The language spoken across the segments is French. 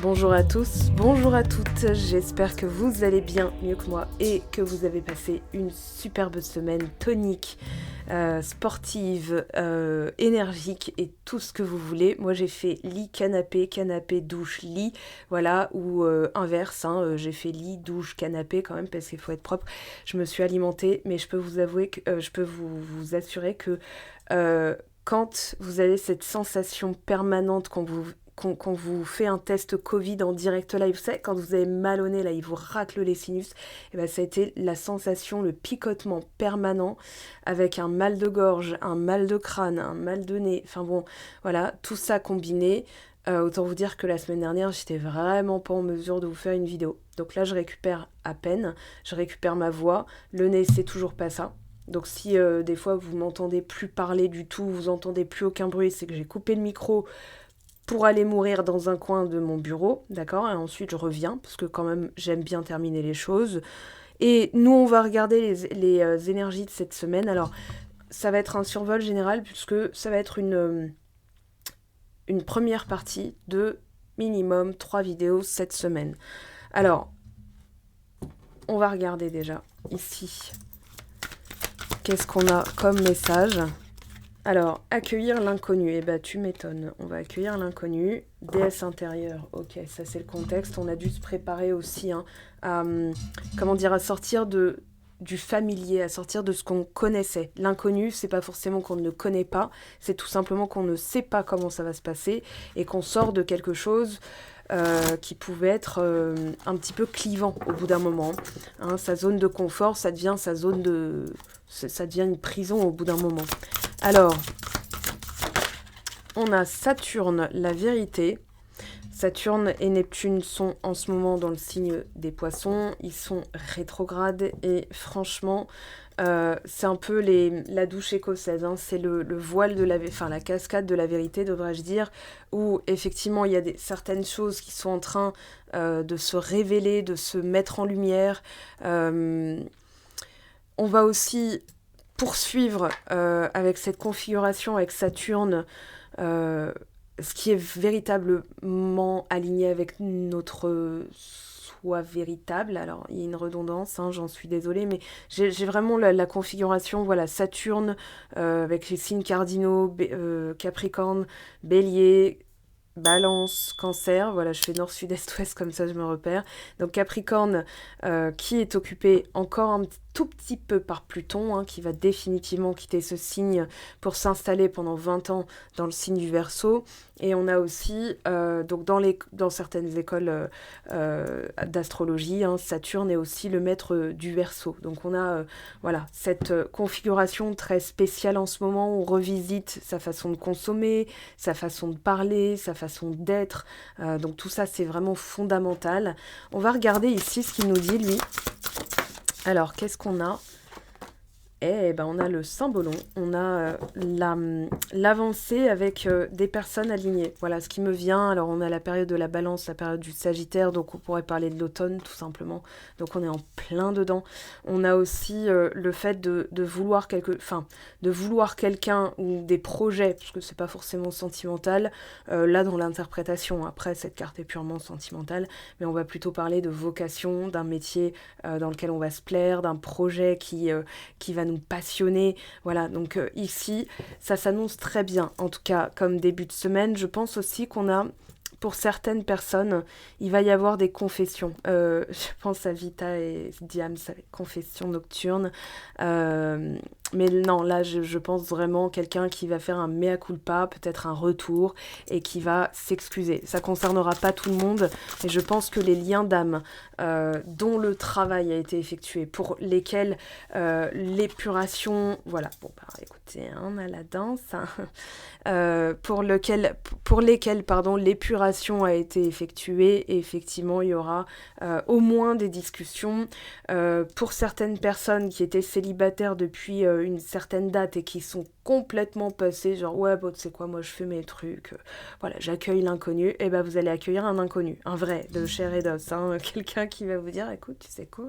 Bonjour à tous, bonjour à toutes, j'espère que vous allez bien, mieux que moi, et que vous avez passé une superbe semaine tonique, sportive, énergique et tout ce que vous voulez. Moi j'ai fait lit, canapé, canapé, douche, lit, voilà, ou inverse, j'ai fait lit, douche, canapé quand même parce qu'il faut être propre. Je me suis alimentée, mais je peux vous avouer que, je peux vous assurer que quand vous avez cette sensation permanente qu'on vous fait un test Covid en direct live, vous savez, quand vous avez mal au nez, là, il vous racle les sinus, et ben, ça a été la sensation, le picotement permanent, avec un mal de gorge, un mal de crâne, un mal de nez, enfin bon, voilà, tout ça combiné, autant vous dire que la semaine dernière, j'étais vraiment pas en mesure de vous faire une vidéo. Donc là, je récupère à peine, je récupère ma voix, le nez, c'est toujours pas ça. Donc si des fois vous m'entendez plus parler du tout, vous entendez plus aucun bruit, c'est que j'ai coupé le micro pour aller mourir dans un coin de mon bureau, d'accord? Et ensuite je reviens, parce que quand même j'aime bien terminer les choses. Et nous on va regarder les énergies de cette semaine. Alors ça va être un survol général, puisque ça va être une première partie de minimum 3 vidéos cette semaine. Alors, on va regarder déjà ici. Qu'est-ce qu'on a comme message ? Alors, accueillir l'inconnu, eh ben tu m'étonnes. On va accueillir l'inconnu. Déesse intérieure, ok, ça c'est le contexte. On a dû se préparer aussi à, à sortir du familier, à sortir de ce qu'on connaissait. L'inconnu, c'est pas forcément qu'on ne le connaît pas, c'est tout simplement qu'on ne sait pas comment ça va se passer et qu'on sort de quelque chose qui pouvait être un petit peu clivant au bout d'un moment. Sa zone de confort, ça devient ça devient une prison au bout d'un moment. Alors, on a Saturne, la vérité. Saturne et Neptune sont en ce moment dans le signe des Poissons. Ils sont rétrogrades et franchement, c'est un peu la douche écossaise. C'est le voile de la cascade de la vérité, devrais-je dire, où effectivement il y a certaines choses qui sont en train de se révéler, de se mettre en lumière. On va aussi poursuivre avec cette configuration avec Saturne, ce qui est véritablement aligné avec notre soi véritable. Alors il y a une redondance, j'en suis désolée, mais j'ai vraiment la configuration, voilà, Saturne avec les signes cardinaux, Capricorne, Bélier, Balance, Cancer, voilà, je fais nord, sud, est, ouest, comme ça je me repère. Donc Capricorne qui est occupé encore un tout petit peu par Pluton, qui va définitivement quitter ce signe pour s'installer pendant 20 ans dans le signe du Verseau. Et on a aussi, donc dans certaines écoles d'astrologie, Saturne est aussi le maître du Verseau. Donc on a voilà, cette configuration très spéciale en ce moment. On revisite sa façon de consommer, sa façon de parler, sa façon d'être. Donc tout ça, c'est vraiment fondamental. On va regarder ici ce qu'il nous dit, lui. Alors, qu'est-ce qu'on a ? Eh ben, on a le symbolon, on a l'avancée avec des personnes alignées. Voilà ce qui me vient. Alors, on a la période de la Balance, la période du Sagittaire, donc on pourrait parler de l'automne, tout simplement. Donc, on est en plein dedans. On a aussi le fait de vouloir de vouloir quelqu'un ou des projets, parce que c'est pas forcément sentimental. Là, dans l'interprétation, après, cette carte est purement sentimentale, mais on va plutôt parler de vocation, d'un métier dans lequel on va se plaire, d'un projet qui va nous passionner. Voilà, donc ici, ça s'annonce très bien. En tout cas, comme début de semaine, je pense aussi qu'on a, pour certaines personnes, il va y avoir des confessions. Je pense à Vita et Diams avec confession nocturne. Mais non, là, je pense vraiment quelqu'un qui va faire un mea culpa, peut-être un retour, et qui va s'excuser. Ça concernera pas tout le monde, mais je pense que les liens d'âme dont le travail a été effectué, pour lesquels l'épuration, voilà, bon, bah, écoutez, on a la danse, pour lesquels, pardon, l'épuration a été effectuée, et effectivement, il y aura au moins des discussions. Pour certaines personnes qui étaient célibataires depuis une certaine date et qui sont complètement passées, genre ouais, bon, tu sais quoi, moi je fais mes trucs, voilà, j'accueille l'inconnu, et ben vous allez accueillir un inconnu, un vrai, de chair et d'os, quelqu'un qui va vous dire, écoute, tu sais quoi,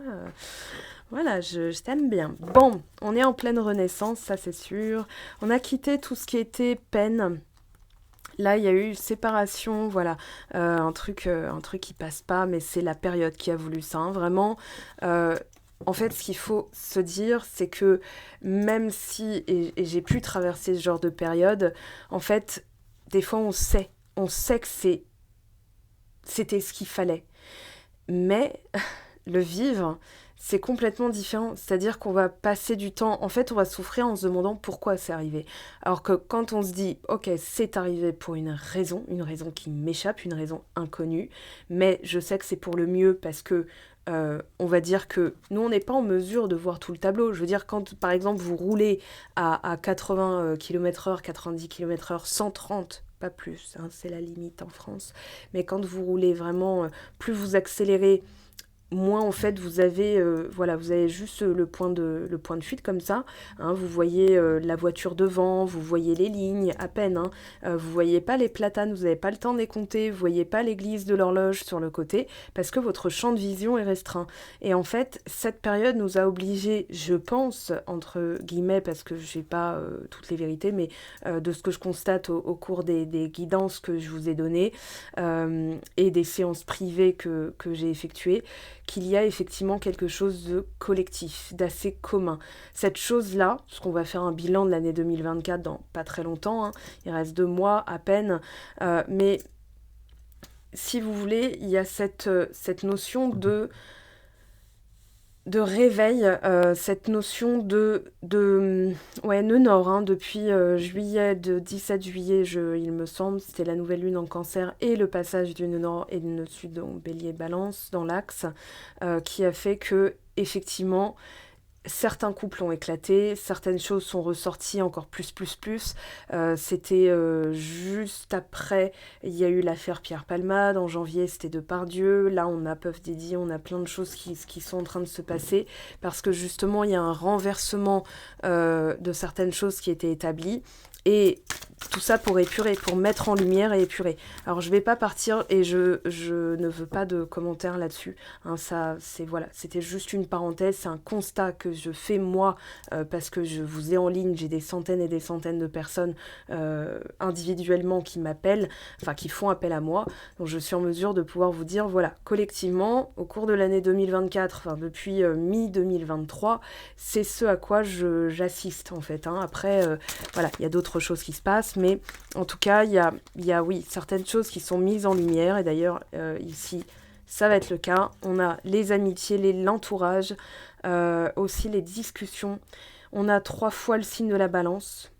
voilà, je t'aime bien. Bon, on est en pleine renaissance, ça c'est sûr. On a quitté tout ce qui était peine. Là, il y a eu séparation, voilà, un truc qui passe pas, mais c'est la période qui a voulu ça, hein, vraiment. euh, En fait, ce qu'il faut se dire, c'est que même si, et j'ai pu traverser ce genre de période, en fait, des fois, on sait que c'était ce qu'il fallait. Mais le vivre, c'est complètement différent. C'est-à-dire qu'on va passer du temps, en fait, on va souffrir en se demandant pourquoi c'est arrivé. Alors que quand on se dit, ok, c'est arrivé pour une raison qui m'échappe, une raison inconnue, mais je sais que c'est pour le mieux parce que on va dire que nous, on n'est pas en mesure de voir tout le tableau. Je veux dire, quand par exemple vous roulez à 80 km/h, 90 km/h, 130, pas plus, hein, c'est la limite en France, mais quand vous roulez vraiment, plus vous accélérez, moins en fait vous avez voilà, vous avez juste le point de fuite comme ça, hein, vous voyez la voiture devant, vous voyez les lignes à peine, hein, vous voyez pas les platanes, vous n'avez pas le temps de les compter, vous voyez pas l'église de l'horloge sur le côté parce que votre champ de vision est restreint. Et en fait cette période nous a obligés, je pense entre guillemets parce que j'ai pas toutes les vérités, mais de ce que je constate au cours des guidances que je vous ai données, et des séances privées que j'ai effectuées, qu'il y a effectivement quelque chose de collectif, d'assez commun. Cette chose-là, parce qu'on va faire un bilan de l'année 2024 dans pas très longtemps, hein, il reste 2 mois à peine, mais si vous voulez, il y a cette notion de réveil, cette notion ouais, nœud nord, hein, depuis juillet, de 17 juillet, il me semble, c'était la nouvelle lune en cancer et le passage du nœud nord et du nœud sud en bélier balance dans l'axe, qui a fait que, effectivement, certains couples ont éclaté, certaines choses sont ressorties encore plus. C'était juste après, il y a eu l'affaire Pierre Palmade, en janvier c'était Depardieu, là on a Puff Daddy, on a plein de choses qui sont en train de se passer, parce que justement il y a un renversement de certaines choses qui étaient établies, et tout ça pour épurer, pour mettre en lumière et épurer. Alors je vais pas partir et je ne veux pas de commentaires là-dessus, hein, ça, voilà, c'était juste une parenthèse, c'est un constat que je fais moi, parce que je vous ai en ligne, j'ai des centaines et des centaines de personnes individuellement qui m'appellent, enfin qui font appel à moi, donc je suis en mesure de pouvoir vous dire, voilà, collectivement, au cours de l'année 2024, enfin depuis mi-2023, c'est ce à quoi j'assiste en fait, hein. Après, voilà, il y a d'autres choses qui se passent, mais en tout cas, il y a, oui, certaines choses qui sont mises en lumière, et d'ailleurs, ici, ça va être le cas. On a les amitiés, l'entourage, aussi les discussions. On a 3 fois le signe de la balance.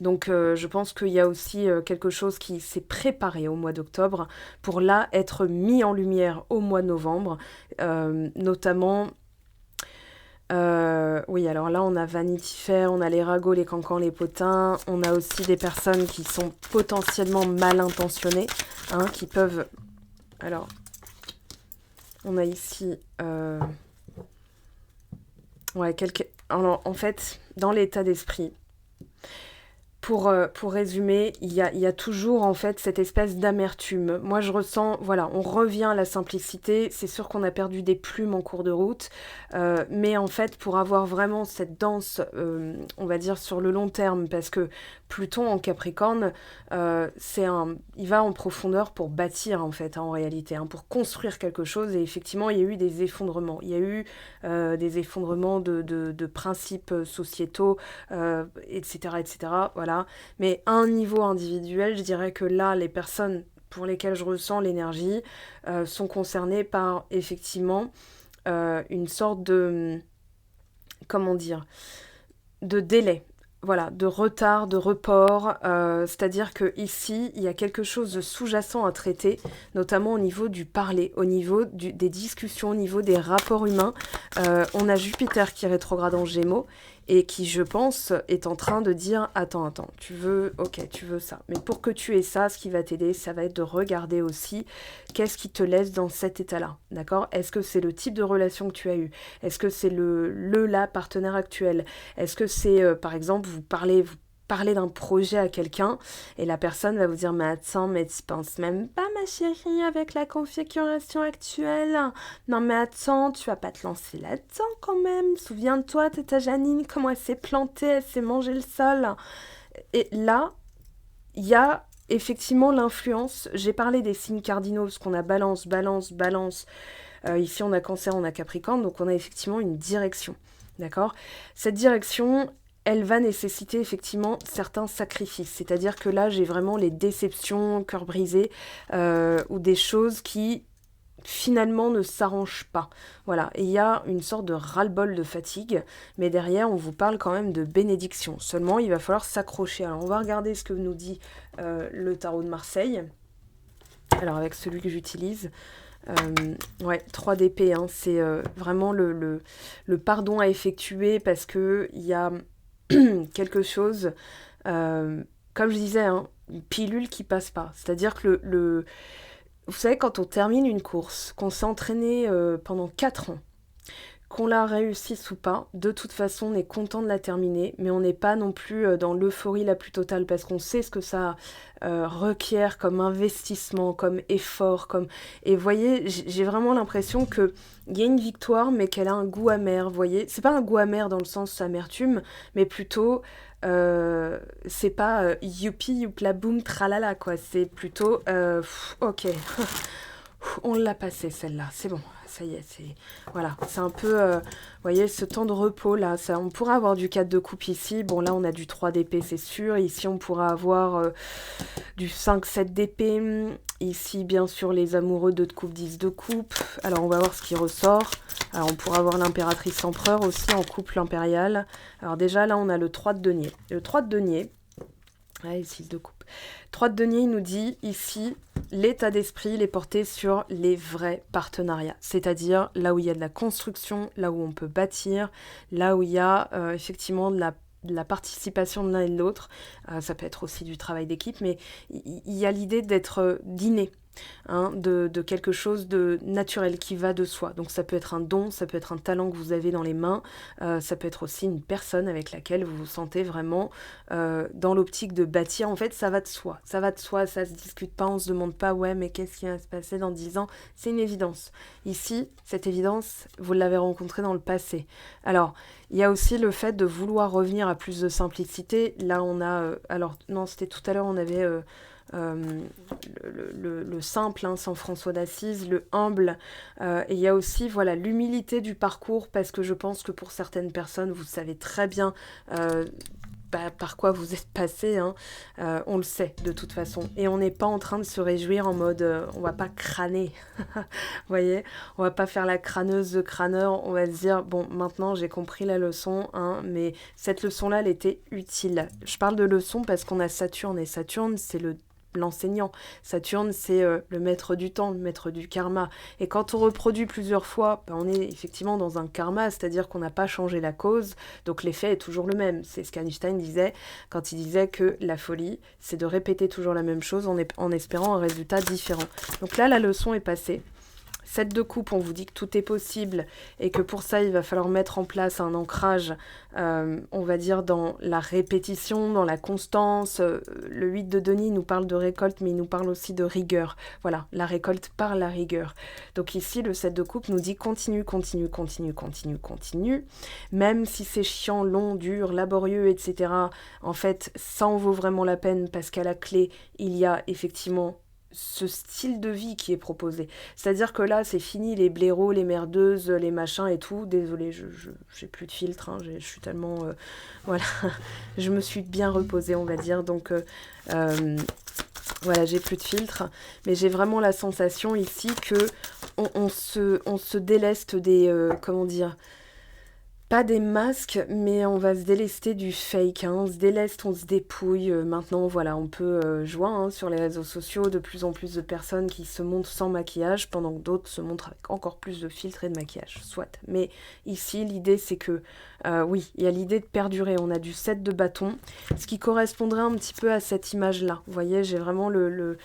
Donc je pense qu'il y a aussi quelque chose qui s'est préparé au mois d'octobre pour là être mis en lumière au mois de novembre, notamment. Oui, alors là, on a Vanity Fair, on a les ragots, les cancans, les potins. On a aussi des personnes qui sont potentiellement mal intentionnées, hein, qui peuvent... Alors, on a ici... ouais, alors, en fait, dans l'état d'esprit, pour résumer, il y a toujours en fait cette espèce d'amertume. Moi je ressens, voilà, on revient à la simplicité, c'est sûr qu'on a perdu des plumes en cours de route, mais en fait pour avoir vraiment cette danse, on va dire sur le long terme, parce que Pluton en Capricorne, il va en profondeur pour bâtir en fait, hein, en réalité, hein, pour construire quelque chose, et effectivement il y a eu des effondrements, il y a eu des effondrements de principes sociétaux, etc., voilà. Mais à un niveau individuel, je dirais que là, les personnes pour lesquelles je ressens l'énergie sont concernées par, effectivement, une sorte de... Comment dire, de délai. Voilà, de retard, de report, c'est-à-dire que ici il y a quelque chose de sous-jacent à traiter, notamment au niveau du parler, au niveau des discussions, au niveau des rapports humains. On a Jupiter qui est rétrograde en Gémeaux et qui, je pense, est en train de dire attends, tu veux ça, mais pour que tu aies ça, ce qui va t'aider, ça va être de regarder aussi qu'est-ce qui te laisse dans cet état-là, d'accord? Est-ce que c'est le type de relation que tu as eu? Est-ce que c'est la partenaire actuel? Est-ce que c'est, par exemple, vous parlez d'un projet à quelqu'un et la personne va vous dire mais attends, mais tu penses même pas ma chérie avec la configuration actuelle, non mais attends, tu vas pas te lancer là-dedans quand même, souviens-toi de ta Janine, comment elle s'est plantée, elle s'est mangé le sol. Et là il y a effectivement l'influence. J'ai parlé des signes cardinaux, parce qu'on a balance, balance, balance. Ici, on a cancer, on a capricorne, donc on a effectivement une direction. D'accord ? Cette direction, elle va nécessiter effectivement certains sacrifices. C'est-à-dire que là, j'ai vraiment les déceptions, cœur brisé, ou des choses qui finalement ne s'arrangent pas. Voilà, et il y a une sorte de ras-le-bol de fatigue, mais derrière, on vous parle quand même de bénédiction. Seulement, il va falloir s'accrocher. Alors, on va regarder ce que nous dit le tarot de Marseille. Alors, avec celui que j'utilise. Ouais, 3 d'épée, hein, c'est vraiment le pardon à effectuer parce que il y a quelque chose, comme je disais, hein, une pilule qui passe pas. C'est-à-dire que vous savez, quand on termine une course, qu'on s'est entraîné pendant 4 ans, qu'on la réussisse ou pas, de toute façon, on est content de la terminer, mais on n'est pas non plus dans l'euphorie la plus totale parce qu'on sait ce que ça requiert comme investissement, comme effort, comme... Et vous voyez, j'ai vraiment l'impression que il y a une victoire, mais qu'elle a un goût amer, vous voyez. C'est pas un goût amer dans le sens amertume, mais plutôt... c'est pas youpi, youpla boum, tralala, quoi. C'est plutôt... ok, on l'a passé celle-là, c'est bon, ça y est, voilà, c'est un peu, vous voyez, ce temps de repos là, ça, on pourra avoir du 4 de coupe ici, bon là on a du 3 d'épée c'est sûr, ici on pourra avoir du 5-7 d'épée, ici bien sûr les amoureux 2 de coupe, 10 de coupe, alors on va voir ce qui ressort, alors on pourra avoir l'impératrice empereur aussi en couple impérial, alors déjà là on a le 3 de denier, le 3 de denier, ouais, 6 de coupe. 3 de denier, il nous dit ici, l'état d'esprit, il est porté sur les vrais partenariats. C'est-à-dire là où il y a de la construction, là où on peut bâtir, là où il y a effectivement de la participation de l'un et de l'autre. Ça peut être aussi du travail d'équipe, mais il y a l'idée d'être d'inné. Hein, de quelque chose de naturel qui va de soi. Donc ça peut être un don, ça peut être un talent que vous avez dans les mains, ça peut être aussi une personne avec laquelle vous vous sentez vraiment dans l'optique de bâtir. En fait, ça va de soi, ça se discute pas, on se demande pas, ouais, mais qu'est-ce qui va se passer dans 10 ans ? C'est une évidence. Ici, cette évidence, vous l'avez rencontrée dans le passé. Alors, il y a aussi le fait de vouloir revenir à plus de simplicité. Là, on a... alors, non, c'était tout à l'heure, on avait... le simple, hein, Saint François d'Assise, le humble, et il y a aussi voilà l'humilité du parcours, parce que je pense que pour certaines personnes, vous savez très bien par quoi vous êtes passé, hein, on le sait de toute façon, et on n'est pas en train de se réjouir en mode on va pas crâner, vous voyez, on va pas faire la crâneuse de crâneur, on va se dire bon, maintenant j'ai compris la leçon, hein, mais cette leçon là elle était utile. Je parle de leçon parce qu'on a Saturne, et Saturne c'est l'enseignant. Saturne, c'est le maître du temps, le maître du karma. Et quand on reproduit plusieurs fois, on est effectivement dans un karma, c'est-à-dire qu'on n'a pas changé la cause, donc l'effet est toujours le même. C'est ce qu'Einstein disait quand il disait que la folie, c'est de répéter toujours la même chose en espérant un résultat différent. Donc là, la leçon est passée. 7 de coupe, on vous dit que tout est possible et que pour ça, il va falloir mettre en place un ancrage, on va dire, dans la répétition, dans la constance. Le 8 de denier nous parle de récolte, mais il nous parle aussi de rigueur. Voilà, la récolte par la rigueur. Donc ici, le 7 de coupe nous dit continue, continue, continue, continue, continue. Même si c'est chiant, long, dur, laborieux, etc., en fait, ça en vaut vraiment la peine parce qu'à la clé, il y a effectivement ce style de vie qui est proposé. C'est-à-dire que là, c'est fini les blaireaux, les merdeuses, les machins et tout. Désolée, j'ai plus de filtre, hein, je suis tellement... voilà, je me suis bien reposée, on va dire. Donc, voilà, j'ai plus de filtre. Mais j'ai vraiment la sensation ici que on se déleste des... comment dire ? Pas des masques, mais on va se délester du fake, hein. On se déleste, on se dépouille. Maintenant, voilà, on peut, je vois, hein, sur les réseaux sociaux, de plus en plus de personnes qui se montrent sans maquillage, pendant que d'autres se montrent avec encore plus de filtres et de maquillage, soit. Mais ici, l'idée, c'est que, oui, il y a l'idée de perdurer. On a du 7 de bâton, ce qui correspondrait un petit peu à cette image-là. Vous voyez, j'ai vraiment le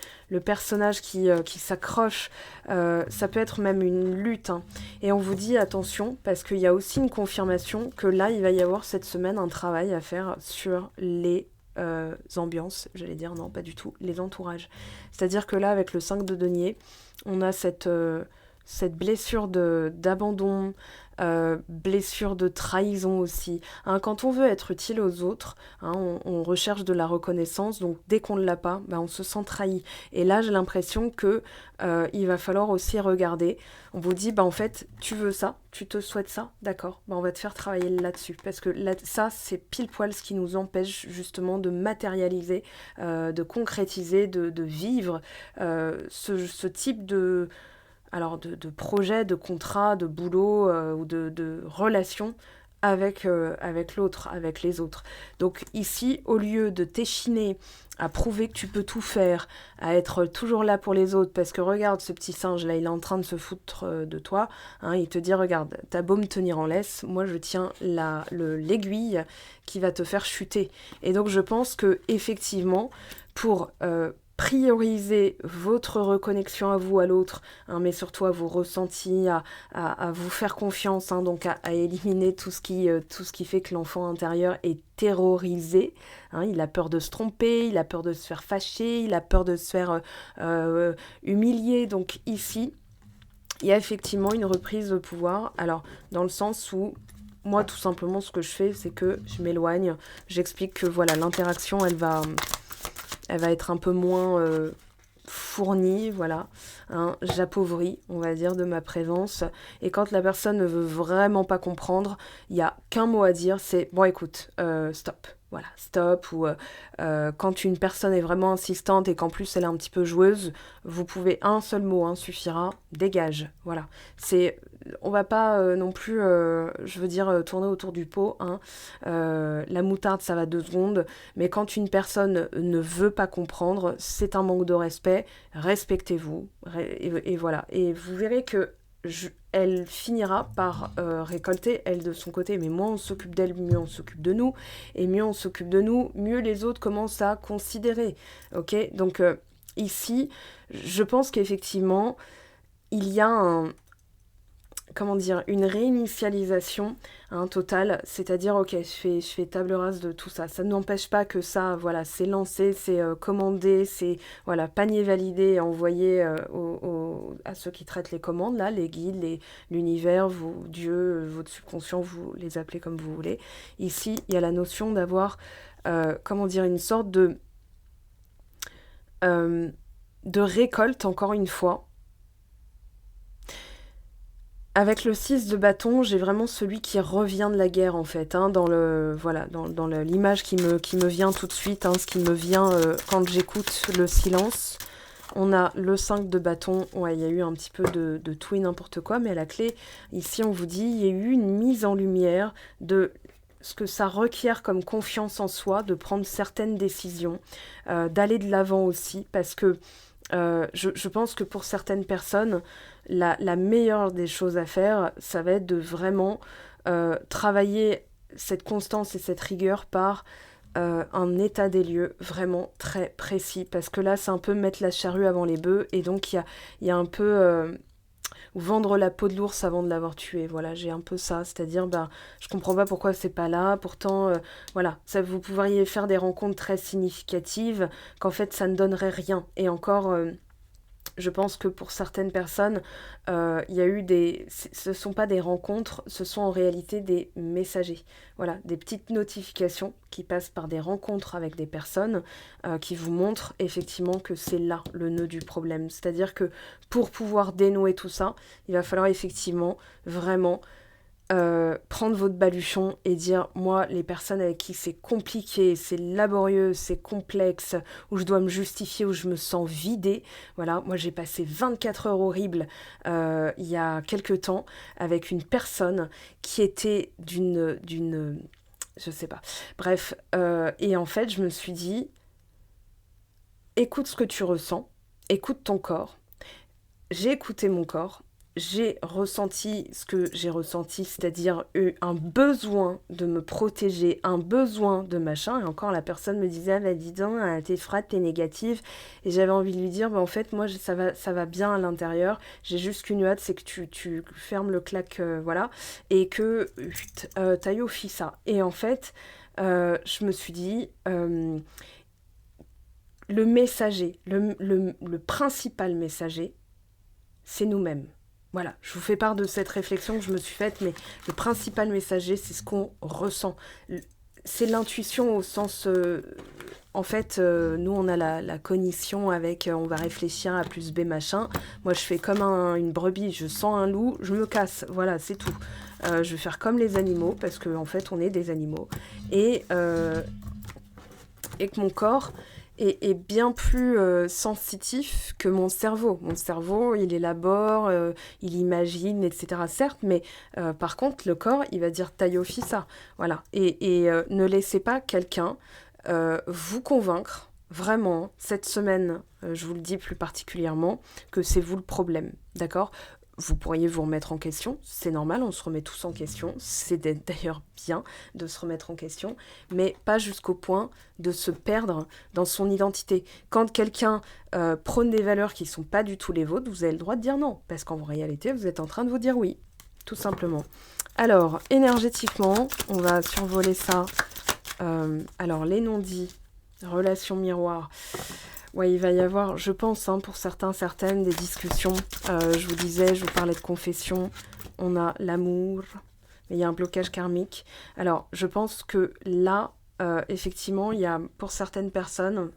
personnage qui s'accroche. Ça peut être même une lutte, hein. Et on vous dit attention, parce qu'il y a aussi une confirmation que là, il va y avoir cette semaine un travail à faire sur les ambiances, j'allais dire, non, pas du tout, les entourages. C'est-à-dire que là, avec le 5 de denier, on a cette cette blessure d'abandon, blessure de trahison aussi. Hein, quand on veut être utile aux autres, hein, on recherche de la reconnaissance, donc dès qu'on ne l'a pas, on se sent trahi. Et là, j'ai l'impression que il va falloir aussi regarder. On vous dit, en fait, tu veux ça, tu te souhaites ça, d'accord, on va te faire travailler là-dessus. Parce que ça, c'est pile poil ce qui nous empêche justement de matérialiser, de concrétiser, de vivre ce type de projet, de contrat, de boulot ou de relation avec l'autre, avec les autres. Donc ici, au lieu de t'échiner à prouver que tu peux tout faire, à être toujours là pour les autres, parce que regarde ce petit singe là, il est en train de se foutre de toi, hein, il te dit regarde, t'as beau me tenir en laisse, moi je tiens l'aiguille qui va te faire chuter. Et donc je pense que effectivement, pour prioriser votre reconnexion à vous, à l'autre, hein, mais surtout à vos ressentis, à vous faire confiance, hein, donc à éliminer tout ce qui fait que l'enfant intérieur est terrorisé. Hein, il a peur de se tromper, il a peur de se faire fâcher, il a peur de se faire humilier. Donc ici, il y a effectivement une reprise de pouvoir. Alors, dans le sens où moi, tout simplement, ce que je fais, c'est que je m'éloigne. J'explique que voilà, l'interaction, elle va être un peu moins fournie, voilà, hein, j'appauvris, on va dire, de ma présence. Et quand la personne ne veut vraiment pas comprendre, il n'y a qu'un mot à dire, c'est « bon, écoute, stop ». Voilà, stop, ou quand une personne est vraiment insistante et qu'en plus elle est un petit peu joueuse, vous pouvez un seul mot, hein, suffira, dégage, voilà. On va pas non plus, je veux dire, tourner autour du pot, hein. La moutarde, ça va 2 secondes, mais quand une personne ne veut pas comprendre, c'est un manque de respect, respectez-vous, et voilà. Et vous verrez que elle finira par récolter, elle, de son côté. Mais moins on s'occupe d'elle, mieux on s'occupe de nous. Et mieux on s'occupe de nous, mieux les autres commencent à considérer. Ok ? Donc ici, je pense qu'effectivement, il y a une réinitialisation, hein, totale, c'est-à-dire ok, je fais table rase de tout ça. Ça n'empêche pas que ça, voilà, c'est lancé, c'est commandé, c'est voilà, panier validé et envoyé à ceux qui traitent les commandes, là, les guides, l'univers, Dieu, votre subconscient, vous les appelez comme vous voulez. Ici, il y a la notion d'avoir, une sorte de récolte, encore une fois. Avec le 6 de bâton, j'ai vraiment celui qui revient de la guerre, en fait, hein, dans l'image qui me vient tout de suite, hein, ce qui me vient quand j'écoute le silence. On a le 5 de bâton, ouais, il y a eu un petit peu de tout et n'importe quoi, mais à la clé, ici on vous dit, il y a eu une mise en lumière de ce que ça requiert comme confiance en soi, de prendre certaines décisions, d'aller de l'avant aussi, parce que je pense que pour certaines personnes, la meilleure des choses à faire, ça va être de vraiment travailler cette constance et cette rigueur par un état des lieux vraiment très précis. Parce que là, c'est un peu mettre la charrue avant les bœufs. Et donc, il y a un peu vendre la peau de l'ours avant de l'avoir tué. Voilà, j'ai un peu ça. C'est-à-dire, je comprends pas pourquoi c'est pas là. Pourtant, voilà, ça, vous pourriez faire des rencontres très significatives qu'en fait, ça ne donnerait rien. Et encore... je pense que pour certaines personnes, il y a eu ce ne sont pas des rencontres, ce sont en réalité des messagers. Voilà, des petites notifications qui passent par des rencontres avec des personnes qui vous montrent effectivement que c'est là le nœud du problème. C'est-à-dire que pour pouvoir dénouer tout ça, il va falloir effectivement vraiment prendre votre baluchon et dire, moi, les personnes avec qui c'est compliqué, c'est laborieux, c'est complexe, où je dois me justifier, où je me sens vidée, voilà, moi j'ai passé 24 heures horribles il y a quelques temps avec une personne qui était je sais pas, bref, et en fait je me suis dit, écoute ce que tu ressens, écoute ton corps, j'ai écouté mon corps, j'ai ressenti ce que j'ai ressenti, c'est-à-dire eu un besoin de me protéger, un besoin de machin, et encore la personne me disait, ah, bah, dis donc, t'es froide, t'es négative, et j'avais envie de lui dire, en fait, moi, ça va bien à l'intérieur, j'ai juste qu'une hâte, c'est que tu fermes le claque, voilà, et que t'ailles au fissa. Et en fait, je me suis dit, le messager, le principal messager, c'est nous-mêmes. Voilà, je vous fais part de cette réflexion que je me suis faite, mais le principal messager, c'est ce qu'on ressent. C'est l'intuition au sens... en fait, nous, on a la cognition avec... on va réfléchir à plus B, machin. Moi, je fais comme une brebis. Je sens un loup, je me casse. Voilà, c'est tout. Je vais faire comme les animaux, parce qu'en fait, on est des animaux. Et que mon corps est bien plus sensitif que mon cerveau. Mon cerveau, il élabore, il imagine, etc. Certes, mais par contre, le corps, il va dire taille ça. Voilà. Et ne laissez pas quelqu'un vous convaincre, vraiment, cette semaine, je vous le dis plus particulièrement, que c'est vous le problème. D'accord ? Vous pourriez vous remettre en question, c'est normal, on se remet tous en question, c'est d'ailleurs bien de se remettre en question, mais pas jusqu'au point de se perdre dans son identité. Quand quelqu'un prône des valeurs qui ne sont pas du tout les vôtres, vous avez le droit de dire non, parce qu'en réalité, vous êtes en train de vous dire oui, tout simplement. Alors, énergétiquement, on va survoler ça. Alors, les non-dits, relations miroirs... Ouais, il va y avoir, je pense, pour certains, certaines, des discussions. Je vous disais, je vous parlais de confession. On a l'amour, mais il y a un blocage karmique. Alors, je pense que là, effectivement, il y a, pour certaines personnes,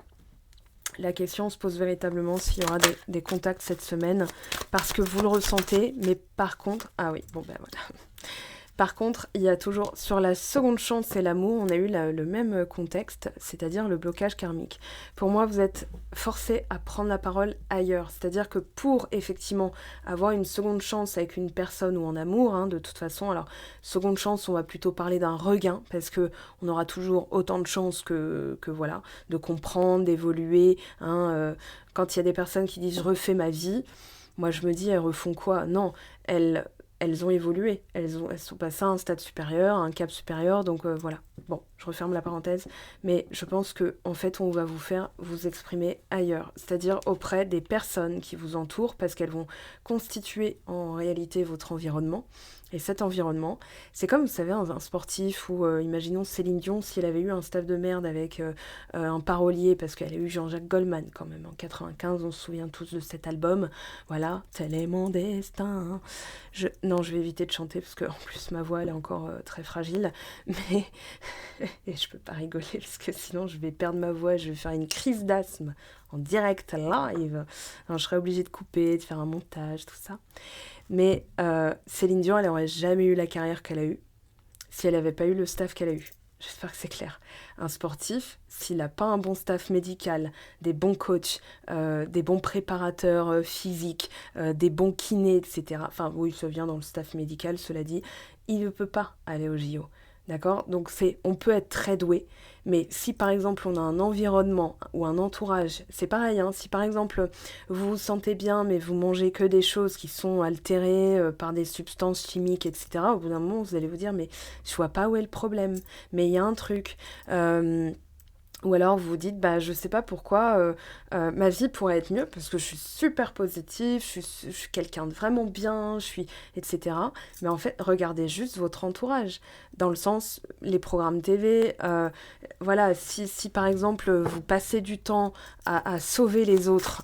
la question se pose véritablement s'il y aura des contacts cette semaine, parce que vous le ressentez, mais par contre... Ah oui, bon ben voilà. Par contre, il y a toujours, sur la seconde chance et l'amour, on a eu le même contexte, c'est-à-dire le blocage karmique. Pour moi, vous êtes forcé à prendre la parole ailleurs. C'est-à-dire que pour, effectivement, avoir une seconde chance avec une personne ou en amour, de toute façon, alors, seconde chance, on va plutôt parler d'un regain, parce que on aura toujours autant de chances que voilà, de comprendre, d'évoluer. Quand il y a des personnes qui disent « je refais ma vie », moi, je me dis « elles refont quoi ?» Non, elles ont évolué, elles sont passées à un stade supérieur, à un cap supérieur, donc voilà. Bon, je referme la parenthèse, mais je pense que en fait, on va vous faire vous exprimer ailleurs, c'est-à-dire auprès des personnes qui vous entourent, parce qu'elles vont constituer en réalité votre environnement. Et cet environnement, c'est comme, vous savez, un sportif où, imaginons Céline Dion, si elle avait eu un staff de merde avec un parolier, parce qu'elle a eu Jean-Jacques Goldman quand même, en 95, on se souvient tous de cet album, voilà, tel est mon destin. Non, je vais éviter de chanter, parce qu'en plus, ma voix, elle est encore très fragile, mais... et je peux pas rigoler, parce que sinon, je vais perdre ma voix, je vais faire une crise d'asthme en direct, live. Alors, je serais obligée de couper, de faire un montage, tout ça. Mais Céline Dion, elle n'aurait jamais eu la carrière qu'elle a eue si elle n'avait pas eu le staff qu'elle a eu. J'espère que c'est clair. Un sportif, s'il n'a pas un bon staff médical, des bons coachs, des bons préparateurs physiques, des bons kinés, etc. Enfin, oui, ça vient dans le staff médical, cela dit, il ne peut pas aller au JO. D'accord ? Donc, on peut être très doué, mais si par exemple on a un environnement ou un entourage, c'est pareil, si par exemple vous vous sentez bien, mais vous mangez que des choses qui sont altérées par des substances chimiques, etc., au bout d'un moment, vous allez vous dire, mais je vois pas où est le problème, mais il y a un truc. Ou alors vous vous dites, je sais pas pourquoi ma vie pourrait être mieux, parce que je suis super positive, je suis quelqu'un de vraiment bien, etc. Mais en fait, regardez juste votre entourage, dans le sens, les programmes TV, voilà, si par exemple vous passez du temps à sauver les autres,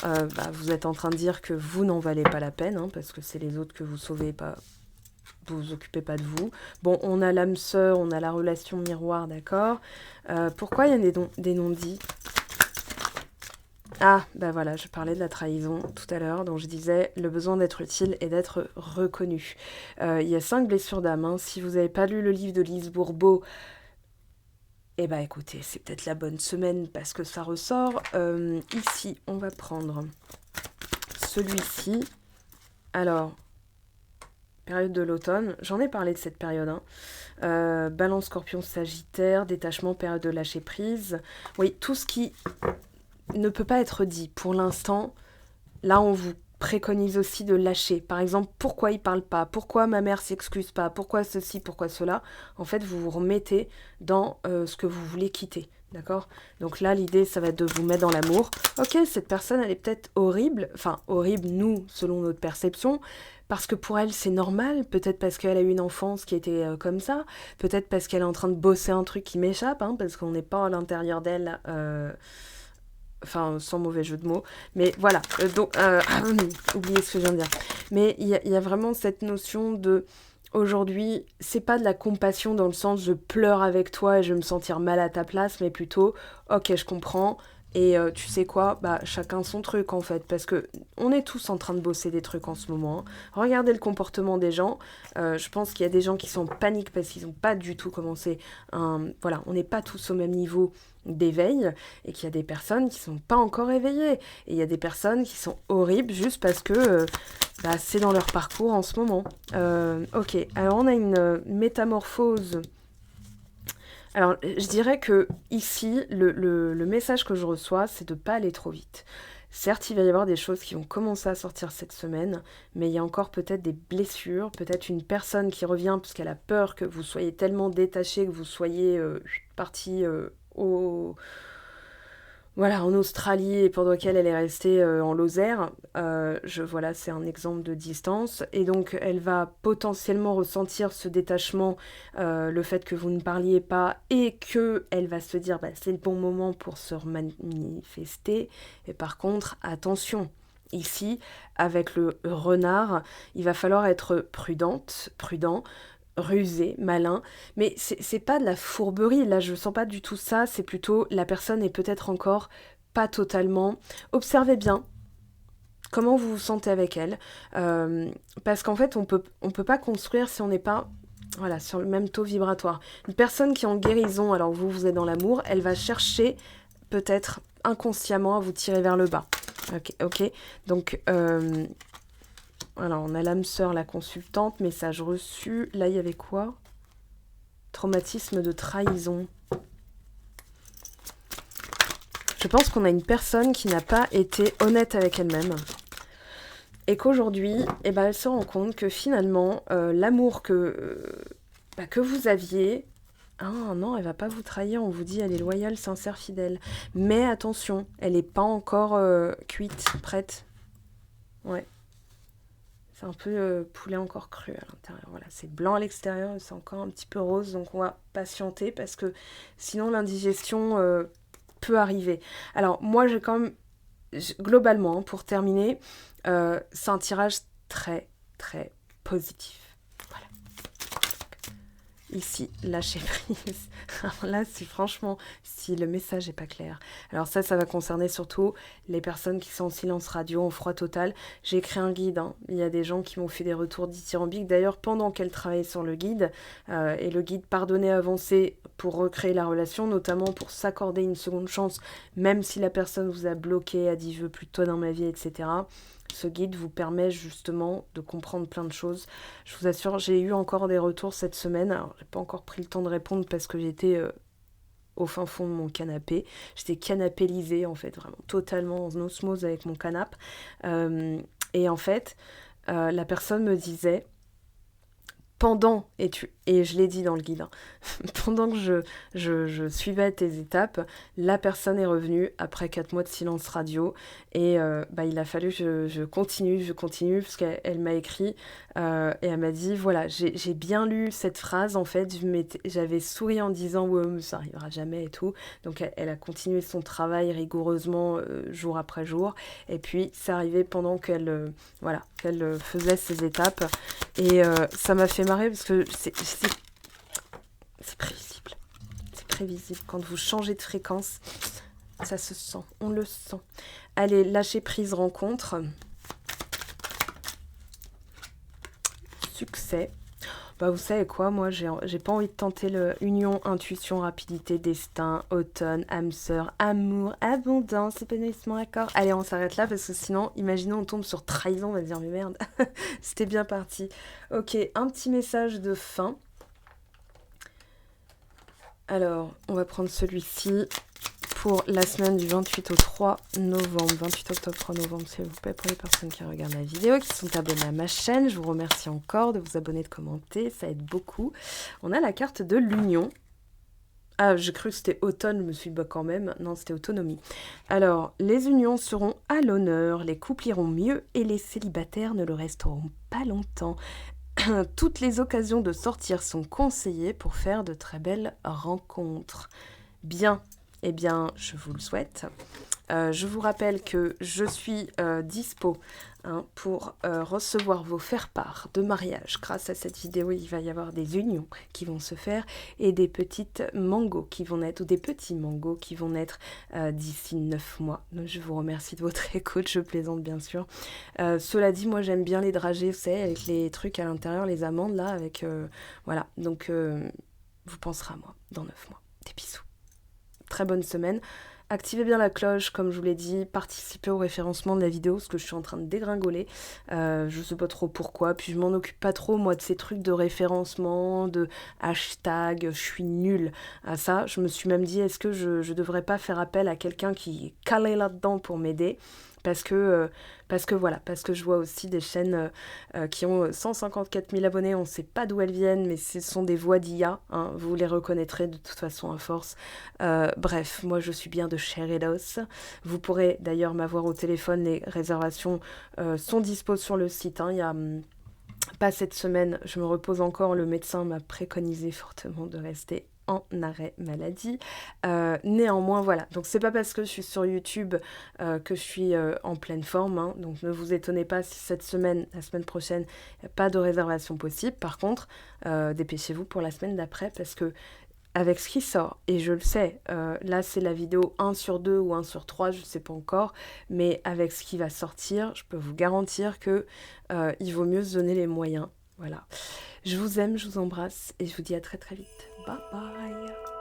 vous êtes en train de dire que vous n'en valez pas la peine, parce que c'est les autres que vous sauvez, pas... vous vous occupez pas de vous. Bon, on a l'âme sœur, on a la relation miroir, d'accord. Pourquoi il y a des non-dits ? Ah, voilà, je parlais de la trahison tout à l'heure, dont je disais le besoin d'être utile et d'être reconnu. Il y a 5 blessures d'âme. Si vous n'avez pas lu le livre de Lise Bourbeau, écoutez, c'est peut-être la bonne semaine parce que ça ressort. Ici, on va prendre celui-ci. Alors... période de l'automne, j'en ai parlé de cette période, Balance, Scorpion, Sagittaire, détachement, période de lâcher prise, oui, tout ce qui ne peut pas être dit pour l'instant, là on vous préconise aussi de lâcher, par exemple, pourquoi il parle pas, pourquoi ma mère s'excuse pas, pourquoi ceci, pourquoi cela, en fait vous vous remettez dans ce que vous voulez quitter. D'accord ? Donc là, l'idée, ça va être de vous mettre dans l'amour. Ok, cette personne, elle est peut-être horrible. Enfin, horrible, nous, selon notre perception. Parce que pour elle, c'est normal. Peut-être parce qu'elle a eu une enfance qui était comme ça. Peut-être parce qu'elle est en train de bosser un truc qui m'échappe. Parce qu'on n'est pas à l'intérieur d'elle Enfin, sans mauvais jeu de mots. Mais voilà, donc, oubliez ce que je viens de dire. Mais il y a vraiment cette notion de... Aujourd'hui, c'est pas de la compassion dans le sens je pleure avec toi et je vais me sentir mal à ta place, mais plutôt, ok, je comprends. Et tu sais quoi, bah chacun son truc en fait, parce que on est tous en train de bosser des trucs en ce moment, hein. Regardez le comportement des gens. Je pense qu'il y a des gens qui sont en panique parce qu'ils n'ont pas du tout commencé. Voilà, on n'est pas tous au même niveau d'éveil et qu'il y a des personnes qui sont pas encore éveillées et il y a des personnes qui sont horribles juste parce que bah, c'est dans leur parcours en ce moment. Ok, alors on a une métamorphose. Alors, je dirais que ici, le message que je reçois, c'est de ne pas aller trop vite. Certes, il va y avoir des choses qui vont commencer à sortir cette semaine, mais il y a encore peut-être des blessures, peut-être une personne qui revient parce qu'elle a peur que vous soyez tellement détaché, que vous soyez parti au, voilà, en Australie et pendant laquelle elle est restée en Lozère. Voilà, c'est un exemple de distance. Et donc, elle va potentiellement ressentir ce détachement, le fait que vous ne parliez pas et qu'elle va se dire bah, c'est le bon moment pour se manifester. Et par contre, attention. Ici, avec le renard, il va falloir être prudent, rusé, malin, mais c'est pas de la fourberie, là je sens pas du tout ça, c'est plutôt la personne est peut-être encore pas totalement. Observez bien comment vous vous sentez avec elle, parce qu'en fait on peut pas construire si on n'est pas voilà, sur le même taux vibratoire. Une personne qui est en guérison, alors vous êtes dans l'amour, elle va chercher peut-être inconsciemment à vous tirer vers le bas. Ok. Donc voilà, on a l'âme sœur, la consultante, message reçu. Là, il y avait quoi? Traumatisme de trahison. Je pense qu'on a une personne qui n'a pas été honnête avec elle-même. Et qu'aujourd'hui, eh ben, elle se rend compte que finalement, l'amour que vous aviez... Ah non, elle va pas vous trahir, on vous dit elle est loyale, sincère, fidèle. Mais attention, elle n'est pas encore cuite, prête. Ouais. C'est un peu poulet encore cru à l'intérieur. Voilà, c'est blanc à l'extérieur, c'est encore un petit peu rose, donc on va patienter parce que sinon l'indigestion peut arriver. Alors moi j'ai quand même, globalement, hein, pour terminer, c'est un tirage très très positif. Voilà. Ici, lâcher prise. Alors là, si le message n'est pas clair. Alors ça va concerner surtout les personnes qui sont en silence radio, en froid total. J'ai écrit un guide, hein. Il y a des gens qui m'ont fait des retours dithyrambiques. D'ailleurs, pendant qu'elle travaillait sur le guide, et le guide pardonner, avancer pour recréer la relation, notamment pour s'accorder une seconde chance, même si la personne vous a bloqué, a dit « je veux plus de toi dans ma vie », etc. Ce guide vous permet justement de comprendre plein de choses. Je vous assure, j'ai eu encore des retours cette semaine. Alors, j'ai pas encore pris le temps de répondre parce que j'étais au fin fond de mon canapé. J'étais canapélisée, en fait, vraiment totalement en osmose avec mon canapé. Et en fait, la personne me disait, et je l'ai dit dans le guide, hein, pendant que je suivais tes étapes, la personne est revenue après 4 mois de silence radio et il a fallu que je continue parce qu'elle m'a écrit et elle m'a dit voilà, j'ai bien lu cette phrase, en fait j'avais souri en disant ouais mais ça arrivera jamais et tout, donc elle a continué son travail rigoureusement jour après jour et puis c'est arrivé pendant qu'elle faisait ses étapes et ça m'a fait marrer parce que c'est prévisible. C'est prévisible. Quand vous changez de fréquence, ça se sent. On le sent. Allez, lâcher prise, rencontre. Succès. Bah, vous savez quoi, moi, j'ai pas envie de tenter le union, intuition, rapidité, destin, automne, âme sœur, amour, abondance, épanouissement, accord. Allez, on s'arrête là parce que sinon, imaginons on tombe sur trahison, on va se dire mais merde, c'était bien parti. Ok, un petit message de fin. Alors, on va prendre celui-ci pour la semaine du 28 au 3 novembre. 28 octobre, 3 novembre, s'il vous plaît, pour les personnes qui regardent la vidéo, qui sont abonnées à ma chaîne. Je vous remercie encore de vous abonner, de commenter, ça aide beaucoup. On a la carte de l'union. Ah, j'ai cru que c'était automne, je me suis dit, bah quand même. Non, c'était autonomie. Alors, les unions seront à l'honneur, les couples iront mieux et les célibataires ne le resteront pas longtemps. Toutes les occasions de sortir sont conseillées pour faire de très belles rencontres. Bien, eh bien, je vous le souhaite. Je vous rappelle que je suis dispo pour recevoir vos faire-part de mariage. Grâce à cette vidéo, il va y avoir des unions qui vont se faire et des petites mangos qui vont naître, ou des petits mangos qui vont naître d'ici 9 mois. Donc, je vous remercie de votre écoute, je plaisante bien sûr. Cela dit, moi j'aime bien les dragées, vous savez, avec les trucs à l'intérieur, les amandes là, avec... voilà, donc vous penserez à moi dans 9 mois. Des bisous. Très bonne semaine. Activez bien la cloche, comme je vous l'ai dit, participez au référencement de la vidéo, parce que je suis en train de dégringoler. Je sais pas trop pourquoi, puis je m'en occupe pas trop, moi, de ces trucs de référencement, de hashtag, je suis nulle à ça. Je me suis même dit, est-ce que je devrais pas faire appel à quelqu'un qui est calé là-dedans pour m'aider ? Parce que voilà, parce que je vois aussi des chaînes qui ont 154 000 abonnés, on ne sait pas d'où elles viennent, mais ce sont des voix d'IA, hein, vous les reconnaîtrez de toute façon à force. Bref, moi je suis bien de chair et d'os. Vous pourrez d'ailleurs m'avoir au téléphone, les réservations sont dispo sur le site, hein, il y a... pas cette semaine, je me repose encore, le médecin m'a préconisé fortement de rester en arrêt maladie. Néanmoins, voilà. Donc, c'est pas parce que je suis sur YouTube que je suis en pleine forme. Hein. Donc, ne vous étonnez pas si cette semaine, la semaine prochaine, il n'y a pas de réservation possible. Par contre, dépêchez-vous pour la semaine d'après parce que avec ce qui sort, et je le sais, là c'est la vidéo 1 sur 2 ou 1 sur 3, je ne sais pas encore, mais avec ce qui va sortir, je peux vous garantir que il vaut mieux se donner les moyens. Voilà. Je vous aime, je vous embrasse, et je vous dis à très très vite. Bye bye.